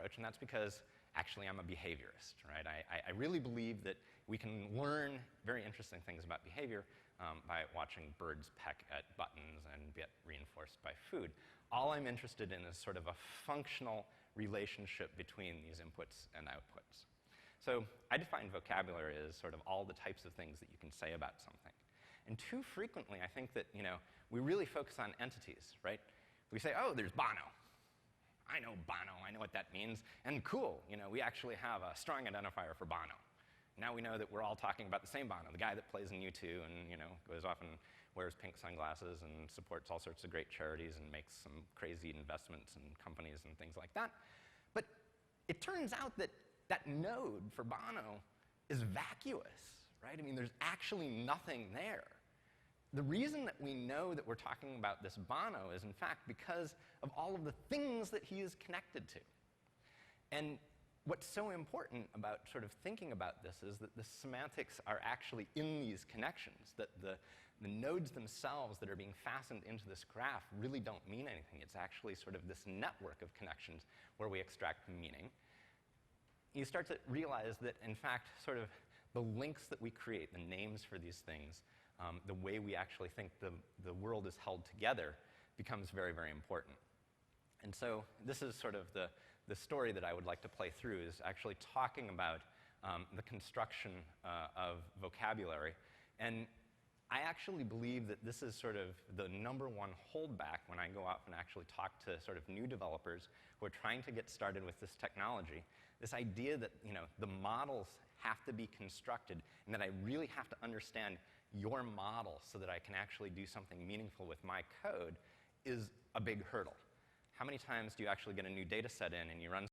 approach, and that's because actually I'm a behaviorist, right? I really believe that we can learn very interesting things about behavior by watching birds peck at buttons and get reinforced by food. All I'm interested in is sort of a functional relationship between these inputs and outputs. So I define vocabulary as sort of all the types of things that you can say about something. And too frequently, I think that, we really focus on entities, right? We say, oh, there's Bono. I know Bono, I know what that means, and cool, we actually have a strong identifier for Bono. Now we know that we're all talking about the same Bono, the guy that plays in U2 and, goes off and wears pink sunglasses and supports all sorts of great charities and makes some crazy investments in companies and things like that. But it turns out that that node for Bono is vacuous, right? I mean, there's actually nothing there. The reason that we know that we're talking about this Bono is, in fact, because of all of the things that he is connected to. And what's so important about sort of thinking about this is that the semantics are actually in these connections, that the nodes themselves that are being fastened into this graph really don't mean anything. It's actually sort of this network of connections where we extract meaning. You start to realize that, in fact, sort of the links that we create, the names for these things, the way we actually think the world is held together becomes very, very important. And so this is sort of the story that I would like to play through, is actually talking about the construction of vocabulary. And I actually believe that this is sort of the number one holdback when I go out and actually talk to sort of new developers who are trying to get started with this technology. This idea that, the models have to be constructed and that I really have to understand your model so that I can actually do something meaningful with my code is a big hurdle. How many times do you actually get a new data set in and you run